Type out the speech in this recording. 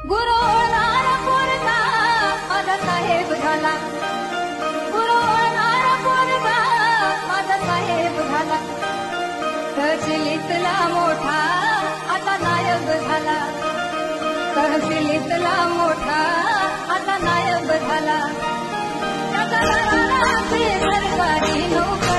गुरु नारपुरचा माझा साहेब झाला, गुरु नारपुरचा माझा साहेब झाला. तहसीलीतला मोठा आता नायब झाला, तहसीलीतला मोठा आता नायब झाला. त्याचा घराला सरकारी नोकरी